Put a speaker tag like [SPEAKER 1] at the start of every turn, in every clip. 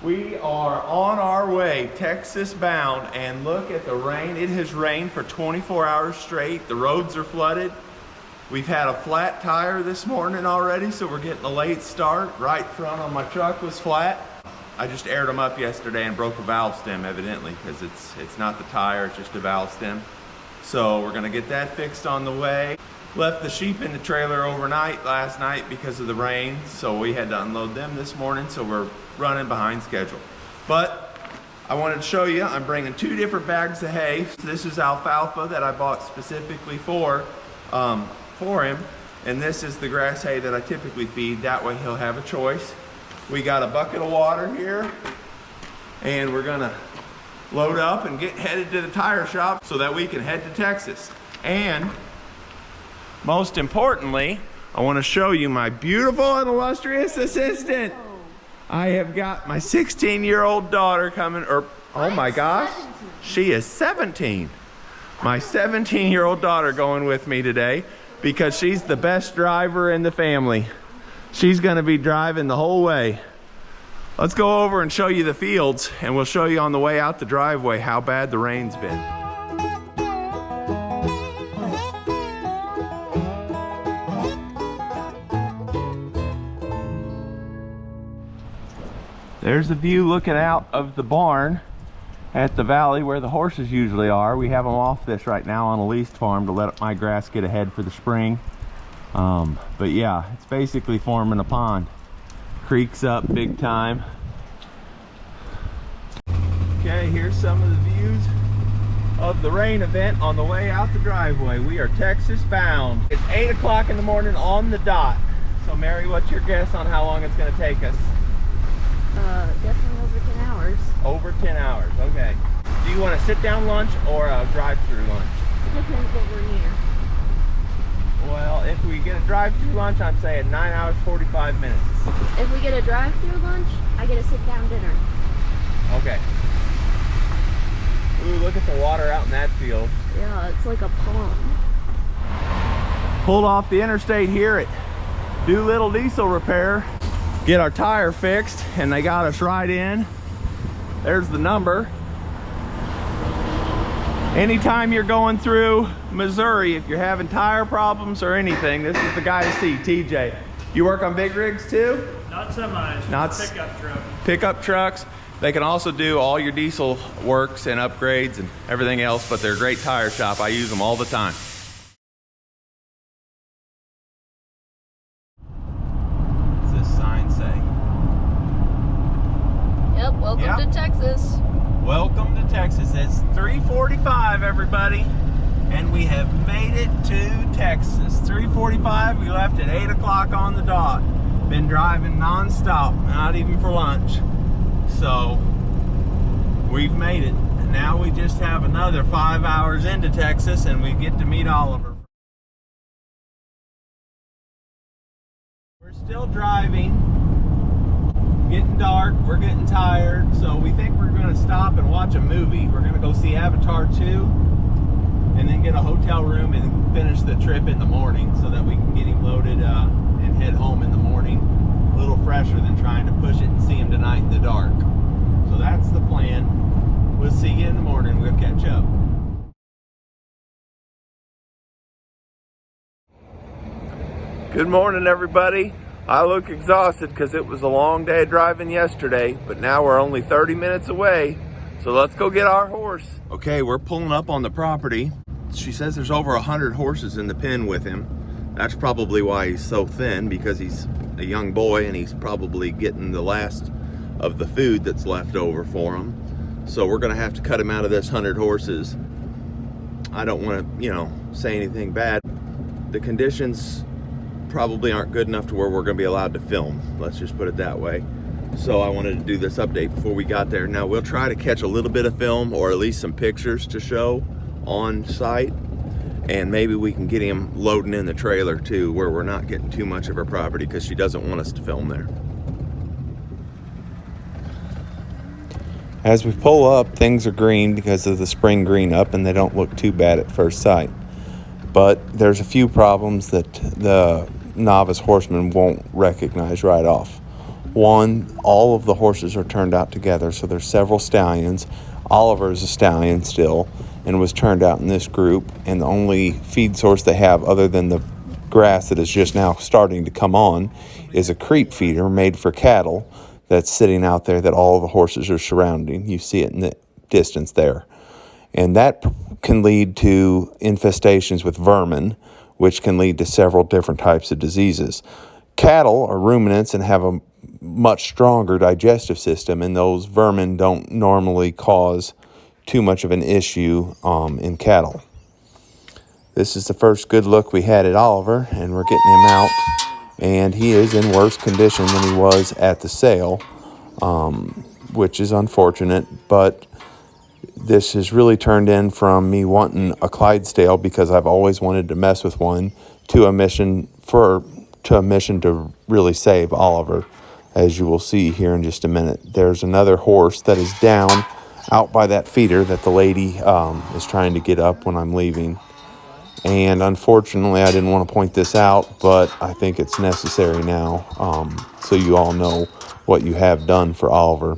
[SPEAKER 1] We are on our way, Texas bound, and look at the rain. It has rained for 24 hours straight. The roads are flooded. We've had a flat tire this morning already, so we're getting a late start. Right front on my truck was flat. I just aired them up yesterday and broke a valve stem, evidently, because it's not the tire, it's just a valve stem. So we're gonna get that fixed on the way. Left the sheep in the trailer overnight last night because of the rain, so we had to unload them this morning, so we're running behind schedule. But I wanted to show you, I'm bringing 2 different bags of hay. This is alfalfa that I bought specifically for him, and this is the grass hay that I typically feed. That way he'll have a choice. We got a bucket of water here, and we're gonna load up and get headed to the tire shop so that we can head to Texas. And most importantly, I want to show you my beautiful and illustrious assistant. I have got my 16-year-old daughter coming, or oh my gosh, she is 17. My 17-year-old daughter going with me today because she's the best driver in the family. She's going to be driving the whole way. Let's go over and show you the fields, and we'll show you on the way out the driveway how bad the rain's been. There's a view looking out of the barn at the valley where the horses usually are. We have them off this right now on a leased farm to let my grass get ahead for the spring. But yeah, it's basically forming a pond. Creek's up big time. Okay, here's some of the views of the rain event on the way out the driveway. We are Texas bound. It's 8 o'clock in the morning on the dot. So Mary, what's your guess on how long it's gonna take us?
[SPEAKER 2] Definitely over 10 hours.
[SPEAKER 1] Over 10 hours, okay. Do you want a sit-down lunch or a drive-through lunch?
[SPEAKER 2] It depends what we're near.
[SPEAKER 1] Well, if we get a drive-through lunch, I'm saying 9 hours, 45 minutes.
[SPEAKER 2] If we get a drive-through lunch, I get a sit-down dinner.
[SPEAKER 1] Okay. Ooh, look at the water out in that field.
[SPEAKER 2] Yeah, it's like a pond.
[SPEAKER 1] Pulled off the interstate here at Doolittle Diesel Repair. Get our tire fixed, and they got us right in. There's the number. Anytime you're going through Missouri, if you're having tire problems or anything, this is the guy to see, TJ. You work on big rigs too?
[SPEAKER 3] Not semis,
[SPEAKER 1] Not
[SPEAKER 3] pickup trucks.
[SPEAKER 1] Pickup trucks. They can also do all your diesel works and upgrades and everything else, but they're a great tire shop. I use them all the time. What's this sign say?
[SPEAKER 2] Yep, welcome to Texas.
[SPEAKER 1] Welcome to Texas. It's 3:45, everybody, and we have made it to Texas. 3:45. We left at 8 o'clock on the dot. Been driving non-stop, not even for lunch. So we've made it. Now we just have another 5 hours into Texas, and we get to meet Oliver. We're still driving. Getting dark, we're getting tired, so we think we're going to stop and watch a movie. We're going to go see Avatar 2 and then get a hotel room and finish the trip in the morning so that we can get him loaded and head home in the morning a little fresher than trying to push it and see him tonight in the dark. So that's the plan. We'll see you in the morning. We'll catch up. Good morning, everybody. I look exhausted because it was a long day driving yesterday, but now we're only 30 minutes away, so let's go get our horse. Okay, we're pulling up on the property. She says there's over 100 horses in the pen with him. That's probably why he's so thin, because he's a young boy and he's probably getting the last of the food that's left over for him. So we're gonna have to cut him out of this 100 horses. I don't wanna, say anything bad. The conditions probably aren't good enough to where we're going to be allowed to film. Let's just put it that way. So I wanted to do this update before we got there. Now we'll try to catch a little bit of film or at least some pictures to show on site, and maybe we can get him loading in the trailer too, where we're not getting too much of her property because she doesn't want us to film there. As we pull up, things are green because of the spring green up, and they don't look too bad at first sight. But there's a few problems that the novice horseman won't recognize right off.
[SPEAKER 3] One, all of the horses are turned out together, so there's several stallions. Oliver is a stallion still and was turned out in this group, and the only feed source they have other than the grass that is just now starting to come on is a creep feeder made for cattle that's sitting out there that all the horses are surrounding. You see it in the distance there. And that can lead to infestations with vermin, which can lead to several different types of diseases. Cattle are ruminants and have a much stronger digestive system, and those vermin don't normally cause too much of an issue in cattle. This is the first good look we had at Oliver, and we're getting him out, and he is in worse condition than he was at the sale, which is unfortunate, but this has really turned in from me wanting a Clydesdale because I've always wanted to mess with one to a mission to really save Oliver, as you will see here in just a minute. There's another horse that is down out by that feeder that the lady is trying to get up when I'm leaving. And unfortunately, I didn't want to point this out, but I think it's necessary now, so you all know what you have done for Oliver,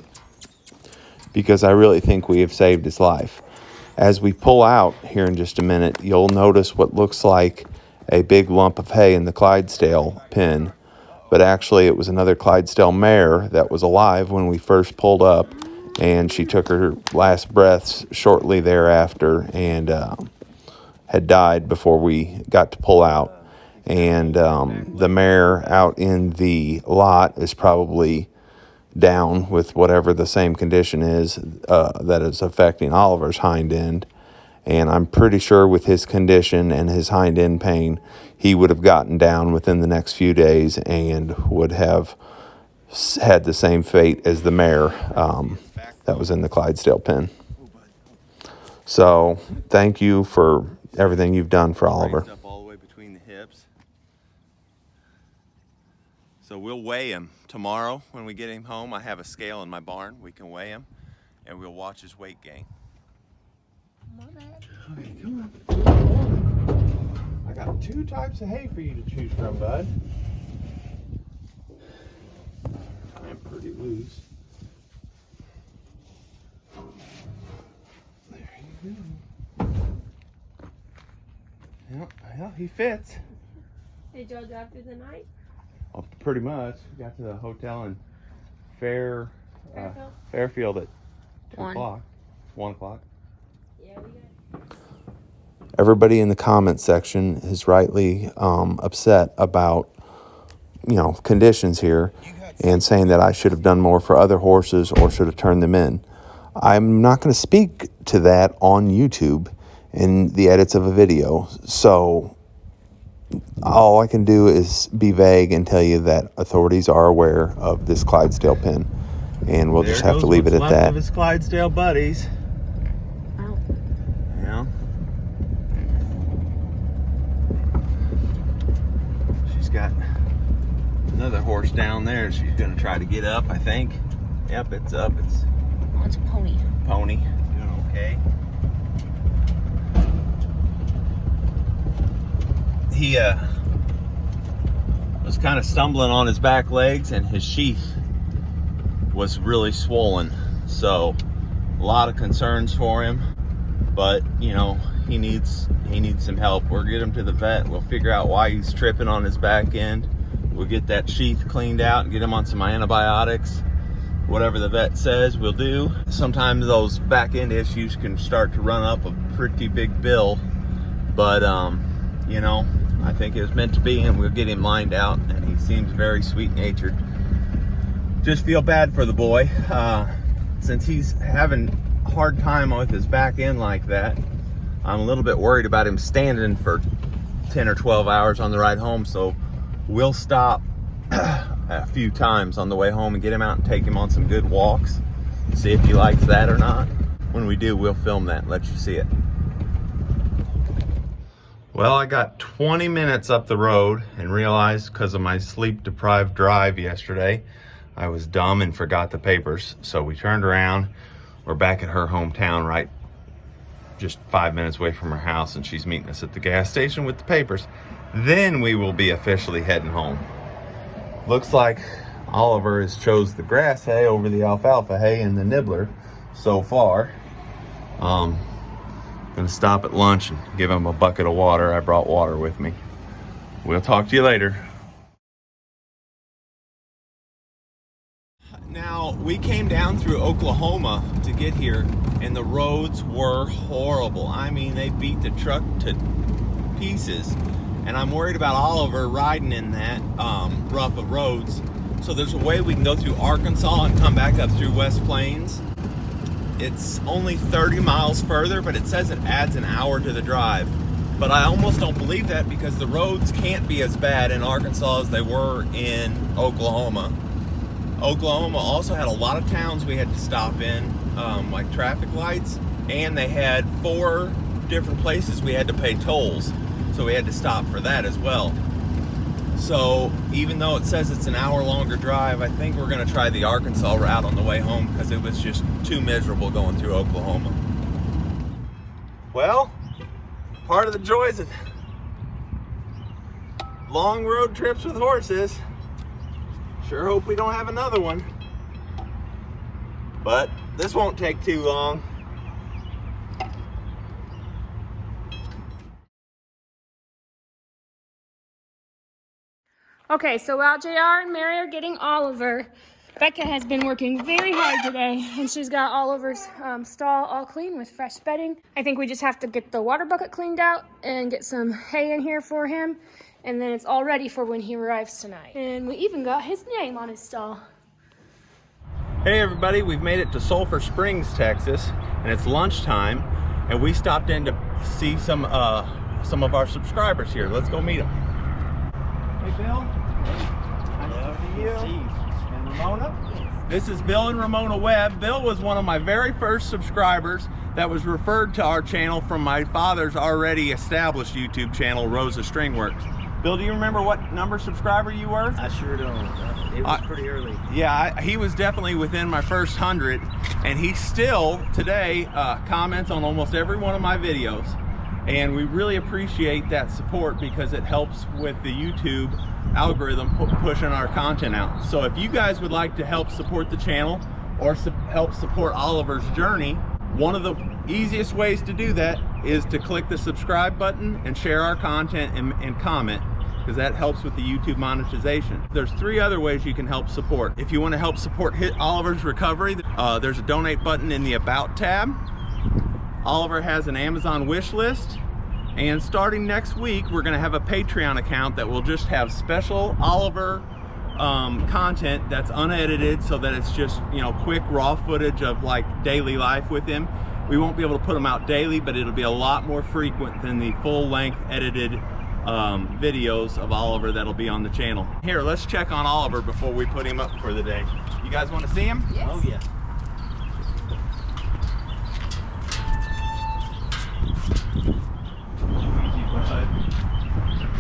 [SPEAKER 3] because I really think we have saved his life. As we pull out here in just a minute, you'll notice what looks like a big lump of hay in the Clydesdale pen, but actually it was another Clydesdale mare that was alive when we first pulled up, and she took her last breaths shortly thereafter and had died before we got to pull out. And the mare out in the lot is probably down with whatever the same condition is that is affecting Oliver's hind end. And I'm pretty sure with his condition and his hind end pain, he would have gotten down within the next few days and would have had the same fate as the mare that was in the Clydesdale pen. So thank you for everything you've done for Oliver.
[SPEAKER 1] Up all the way between the hips. So we'll weigh him tomorrow when we get him home. I have a scale in my barn. We can weigh him, and we'll watch his weight gain. Okay, come on. I got 2 types of hay for you to choose from, bud. I'm pretty loose. There you go. Yep, well, he fits.
[SPEAKER 2] Did y'all drive through the night?
[SPEAKER 1] Well, pretty much. We got to the hotel in Fairfield at 2 o'clock. 1 o'clock.
[SPEAKER 2] Yeah, we got.
[SPEAKER 3] Everybody in the comment section is rightly upset about, conditions here and saying that I should have done more for other horses or should have turned them in. I'm not going to speak to that on YouTube in the edits of a video. So all I can do is be vague and tell you that authorities are aware of this Clydesdale pen, and we'll just have to leave it at that.
[SPEAKER 1] Left of his Clydesdale buddies.
[SPEAKER 2] Ow.
[SPEAKER 1] Yeah. She's got another horse down there. She's going to try to get up, I think. Yep, it's up. It's
[SPEAKER 2] It's a pony.
[SPEAKER 1] Pony. Doing okay. He was kind of stumbling on his back legs, and his sheath was really swollen. So a lot of concerns for him, but he needs some help. We'll get him to the vet. We'll figure out why he's tripping on his back end. We'll get that sheath cleaned out and get him on some antibiotics. Whatever the vet says, we'll do. Sometimes those back end issues can start to run up a pretty big bill, but I think it was meant to be, and we'll get him lined out, and he seems very sweet-natured. Just feel bad for the boy, since he's having a hard time with his back end like that. I'm a little bit worried about him standing for 10 or 12 hours on the ride home, so we'll stop a few times on the way home and get him out and take him on some good walks, see if he likes that or not. When we do, we'll film that and let you see it. Well, I got 20 minutes up the road and realized, because of my sleep-deprived drive yesterday, I was dumb and forgot the papers. So we turned around. We're back at her hometown, right just 5 minutes away from her house, and she's meeting us at the gas station with the papers. Then we will be officially heading home. Looks like
[SPEAKER 3] Oliver has chose the grass hay over the alfalfa hay and the nibbler so far. Gonna stop at lunch and give him a bucket of water. I brought water with me. We'll talk to you later. Now, we came down through Oklahoma to get here, and the roads were horrible. I mean, they beat the truck to pieces, and I'm worried about Oliver riding in that rough of roads. So there's a way we can go through Arkansas and come back up through West Plains. It's only 30 miles further, but it says it adds an hour to the drive. But I almost don't believe that because the roads can't be as bad in Arkansas as they were in Oklahoma. Oklahoma also had a lot of towns we had to stop in, like traffic lights, and they had 4 different places we had to pay tolls, so we had to stop for that as well. So even though it says it's an hour longer drive, I think we're going to try the Arkansas route on the way home because it was just too miserable going through Oklahoma. Well, part of the joys of long road trips with horses. Sure hope we don't have another one, but this won't take too long.
[SPEAKER 2] Okay, so while JR and Mary are getting Oliver, Becca has been working very hard today, and she's got Oliver's stall all clean with fresh bedding. I think we just have to get the water bucket cleaned out and get some hay in here for him, and then it's all ready for when he arrives tonight. And we even got his name on his stall.
[SPEAKER 3] Hey everybody, we've made it to Sulphur Springs, Texas, and it's lunchtime, and we stopped in to see some of our subscribers here. Let's go meet them. Hey Bill. Hello to you. And Ramona. This is Bill and Ramona Webb. Bill was one of my very first subscribers that was referred to our channel from my father's already established YouTube channel, Rosa Stringworks. Bill, do you remember what number subscriber you were?
[SPEAKER 4] I sure don't. It was pretty early.
[SPEAKER 3] Yeah, he was definitely within my first 100, and he still today comments on almost every one of my videos. And we really appreciate that support because it helps with the YouTube algorithm pushing our content out. So if you guys would like to help support the channel or help support Oliver's journey, one of the easiest ways to do that is to click the subscribe button and share our content and comment, because that helps with the YouTube monetization. There's 3 other ways you can help support. If you want to help support Oliver's recovery, there's a donate button in the About tab. Oliver has an Amazon wish list, and starting next week we're going to have a Patreon account that will just have special Oliver content that's unedited, so that it's just, you know, quick raw footage of like daily life with him. We won't be able to put them out daily, but it'll be a lot more frequent than the full-length edited videos of Oliver that'll be on the channel. Here, let's check on Oliver before we put him up for the day. You guys want to see him?
[SPEAKER 2] Yes.
[SPEAKER 4] Oh yeah.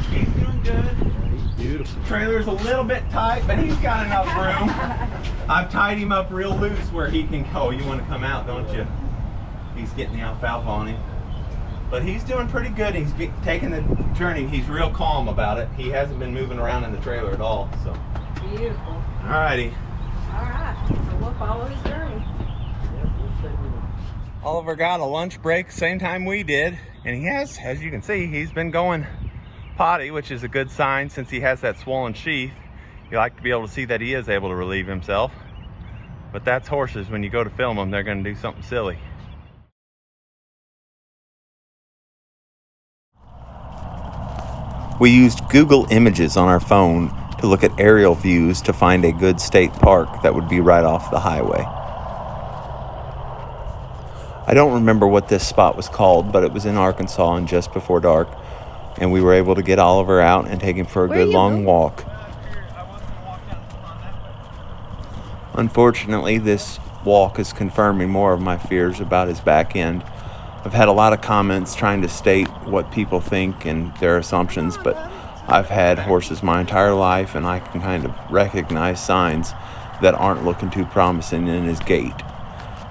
[SPEAKER 3] He's doing good.
[SPEAKER 4] He's beautiful.
[SPEAKER 3] Trailer's a little bit tight, but he's got enough room. I've tied him up real loose where he can go. You want to come out, don't you? He's getting the alfalfa on him. But he's doing pretty good. He's taking the journey. He's real calm about it. He hasn't been moving around in the trailer at all. So.
[SPEAKER 2] Beautiful.
[SPEAKER 3] Alrighty.
[SPEAKER 2] All right, so we'll follow his journey.
[SPEAKER 4] Yeah, we'll stay with him.
[SPEAKER 3] Oliver got a lunch break same time we did, and he has, as you can see, he's been going potty, which is a good sign since he has that swollen sheath. You like to be able to see that he is able to relieve himself. But that's horses. When you go to film them, they're going to do something silly. We used Google Images on our phone to look at aerial views to find a good state park that would be right off the highway. I don't remember what this spot was called, but it was in Arkansas and just before dark, and we were able to get Oliver out and take him for a good long walk. Unfortunately, this walk is confirming more of my fears about his back end. I've had a lot of comments trying to state what people think and their assumptions, but I've had horses my entire life, and I can kind of recognize signs that aren't looking too promising in his gait.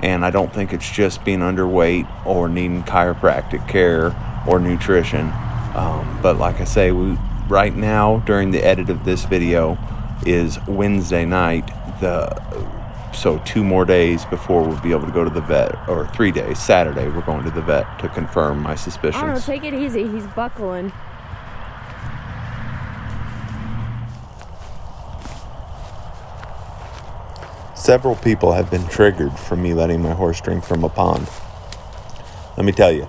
[SPEAKER 3] And I don't think it's just being underweight or needing chiropractic care or nutrition. But like I say, right now, during the edit of this video, is Wednesday night. So 2 more days before we'll be able to go to the vet, or 3 days. Saturday we're going to the vet to confirm my suspicions.
[SPEAKER 2] I don't know, take it easy. He's buckling.
[SPEAKER 3] Several people have been triggered from me letting my horse drink from a pond. Let me tell you,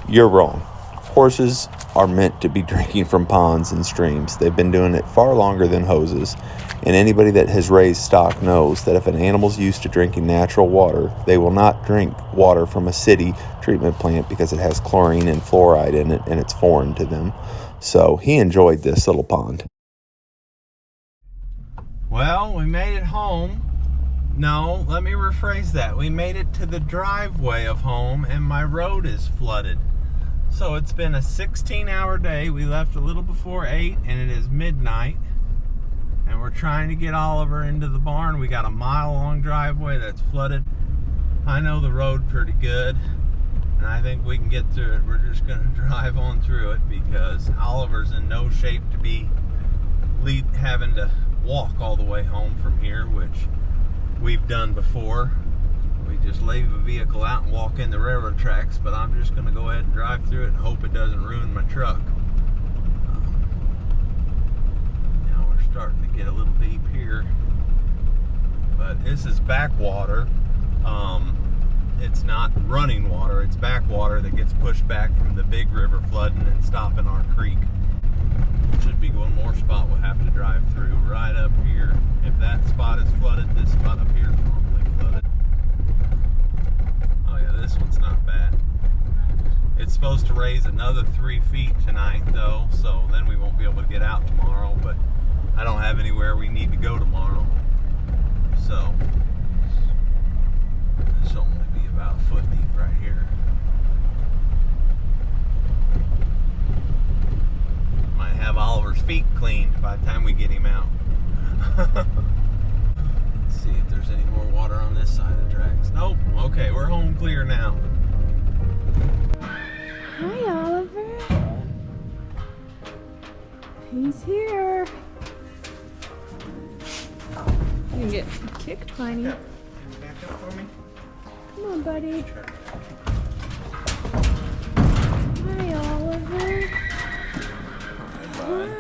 [SPEAKER 3] you're wrong. Horses are meant to be drinking from ponds and streams. They've been doing it far longer than hoses. And anybody that has raised stock knows that if an animal's used to drinking natural water, they will not drink water from a city treatment plant because it has chlorine and fluoride in it and it's foreign to them. So he enjoyed this little pond.
[SPEAKER 1] Well, we made it home. No, let me rephrase that. We made it to the driveway of home and my road is flooded. So it's been a 16-hour day. We left a little before 8 and it is midnight. And we're trying to get Oliver into the barn. We got a mile-long driveway that's flooded. I know the road pretty good and I think we can get through it. We're just going to drive on through it because Oliver's in no shape to be having to walk all the way home from here, which we've done before. We just leave a vehicle out and walk in the railroad tracks, but I'm just going to go ahead and drive through it and hope it doesn't ruin my truck. Now we're starting to get a little deep here, but this is backwater. It's not running water, it's backwater that gets pushed back from the big river flooding and stopping our creek. Should be one more spot we'll have to drive through right up here. If that spot is flooded, this spot up here is probably flooded. Oh yeah, this one's not bad. It's supposed to raise another 3 feet tonight though, so then we won't be able to get out tomorrow, but I don't have anywhere we need to go tomorrow. So this will only be about a foot deep right here. Might have Oliver's feet cleaned by the time we get him out. Let's see if there's any more water on this side of the tracks. Nope. Okay, we're home clear now.
[SPEAKER 2] Hi, Oliver. He's here. You can get kicked, Piney.
[SPEAKER 1] Can you back up for me?
[SPEAKER 2] Come on, buddy. Hi, Oliver. Hi.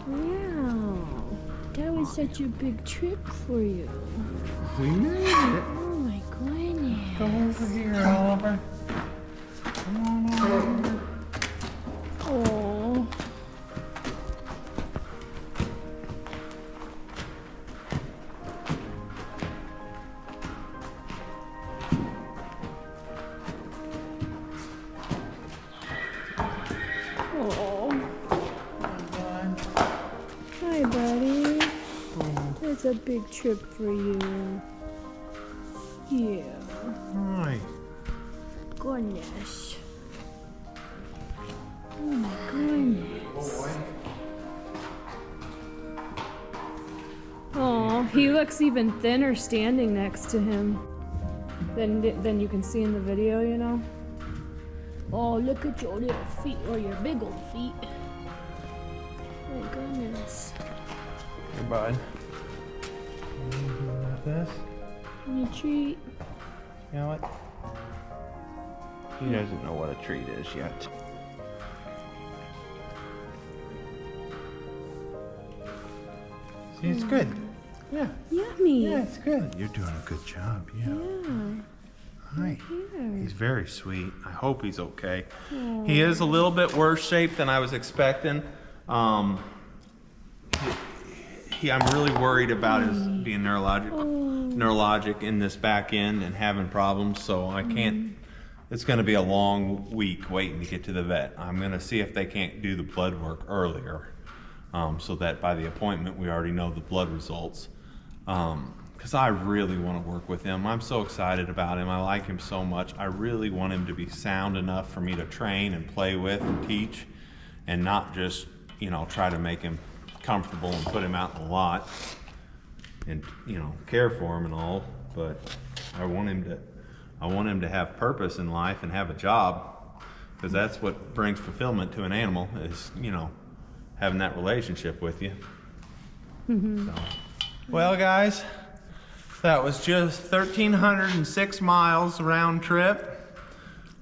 [SPEAKER 2] Wow. That was such a big trip for you.
[SPEAKER 1] We made it.
[SPEAKER 2] Oh my goodness.
[SPEAKER 1] Come over here, Oliver. Come on over.
[SPEAKER 2] Oh. Hi, buddy. That's a big trip for you. Yeah.
[SPEAKER 1] Hi.
[SPEAKER 2] Goodness. Oh my goodness. Oh, he looks even thinner standing next to him than you can see in the video, you know? Oh, look at your little feet, or your big old feet. My goodness.
[SPEAKER 1] Hey, bud. Anything about this?
[SPEAKER 2] Any treat?
[SPEAKER 1] You know what? He doesn't know what a treat is yet. See, it's good. Yeah.
[SPEAKER 2] Yummy.
[SPEAKER 1] Yeah, it's good. You're doing a good job. Yeah.
[SPEAKER 2] Yeah.
[SPEAKER 1] Hi.
[SPEAKER 2] Here.
[SPEAKER 1] He's very sweet. I hope he's okay. He is a little bit worse shape than I was expecting. I'm really worried about his being neurologic in this back end and having problems, so I can't. It's going to be a long week waiting to get to the vet. I'm going to see if they can't do the blood work earlier, so that by the appointment we already know the blood results. Because I really want to work with him. I'm so excited about him. I like him so much. I really want him to be sound enough for me to train and play with and teach, and not just, try to make him comfortable and put him out in the lot and, care for him and all. But I want him to have purpose in life and have a job, because that's what brings fulfillment to an animal is, having that relationship with you. So. Well, guys, that was just 1,306 miles round trip.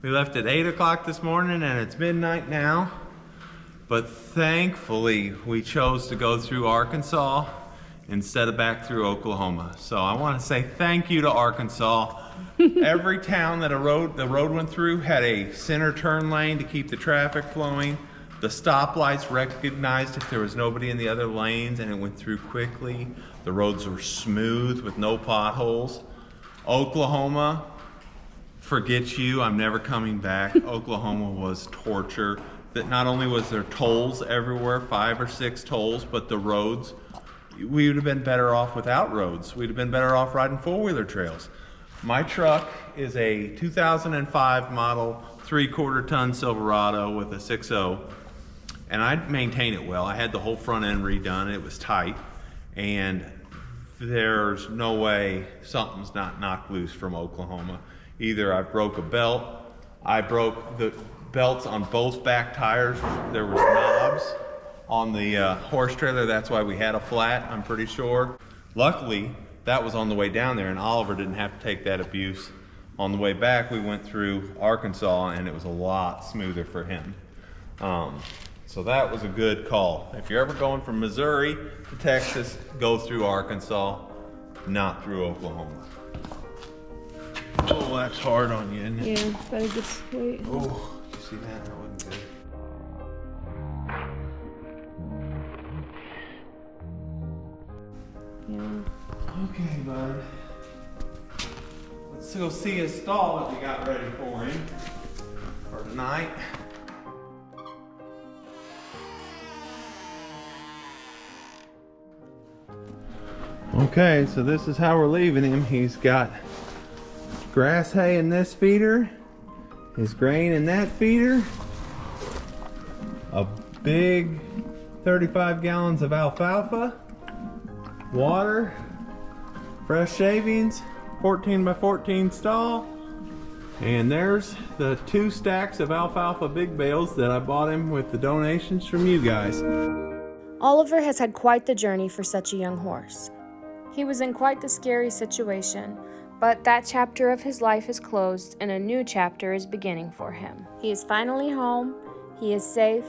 [SPEAKER 1] We left at 8 o'clock this morning and it's midnight now. But thankfully, we chose to go through Arkansas instead of back through Oklahoma. So I want to say thank you to Arkansas. Every town that the road went through had a center turn lane to keep the traffic flowing. The stoplights recognized if there was nobody in the other lanes and it went through quickly. The roads were smooth with no potholes. Oklahoma, forget you, I'm never coming back. Oklahoma was torture. That not only was there tolls everywhere, 5 or 6 tolls, but the roads, we would have been better off without roads. We'd have been better off riding four-wheeler trails. My truck is a 2005 model 3/4 ton Silverado with a 6.0, and I maintain it well. I had the whole front end redone. It was tight, and there's no way something's not knocked loose from Oklahoma. Either I broke a belt, I broke the belts on both back tires. There was knobs on the horse trailer. That's why we had a flat, I'm pretty sure. Luckily, that was on the way down there and Oliver didn't have to take that abuse. On the way back, we went through Arkansas and it was a lot smoother for him. So that was a good call. If you're ever going from Missouri to Texas, go through Arkansas, not through Oklahoma. Oh, that's hard on you, isn't it?
[SPEAKER 2] Yeah, better just wait.
[SPEAKER 1] Oh, you see that? That wasn't good.
[SPEAKER 2] Yeah.
[SPEAKER 1] Okay, bud. Let's go see his stall that we got ready for him for tonight. Okay, so this is how we're leaving him. He's got grass hay in this feeder, his grain in that feeder, a big 35 gallons of alfalfa, water, fresh shavings, 14 by 14 stall, and there's the 2 stacks of alfalfa big bales that I bought him with the donations from you guys.
[SPEAKER 2] Oliver has had quite the journey for such a young horse. He was in quite the scary situation, but that chapter of his life is closed and a new chapter is beginning for him. He is finally home, he is safe,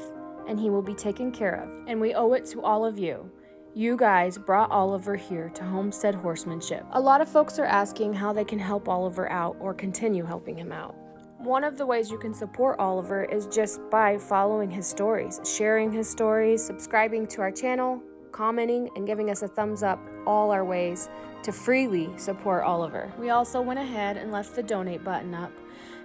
[SPEAKER 2] and he will be taken care of. And we owe it to all of you. You guys brought Oliver here to Homestead Horsemanship. A lot of folks are asking how they can help Oliver out or continue helping him out. One of the ways you can support Oliver is just by following his stories, sharing his stories, subscribing to our channel, commenting, and giving us a thumbs up. All our ways to freely support Oliver. We also went ahead and left the donate button up,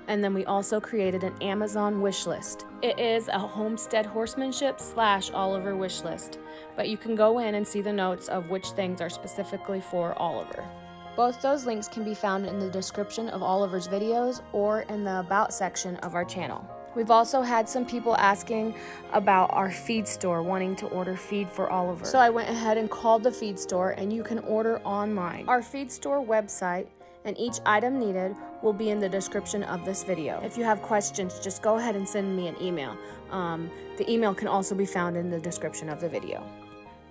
[SPEAKER 2] and then we also created an Amazon wish list. It is a Homestead Horsemanship / Oliver wish list, but you can go in and see the notes of which things are specifically for Oliver. Both those links can be found in the description of Oliver's videos or in the About section of our channel. We've also had some people asking about our feed store, wanting to order feed for Oliver. So I went ahead and called the feed store, and you can order online. Our feed store website and each item needed will be in the description of this video. If you have questions, just go ahead and send me an email. The email can also be found in the description of the video.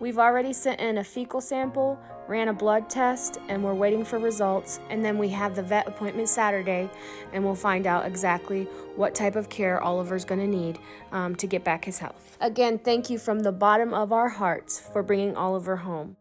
[SPEAKER 2] We've already sent in a fecal sample, ran a blood test, and we're waiting for results. And then we have the vet appointment Saturday, and we'll find out exactly what type of care Oliver's gonna need to get back his health. Again, thank you from the bottom of our hearts for bringing Oliver home.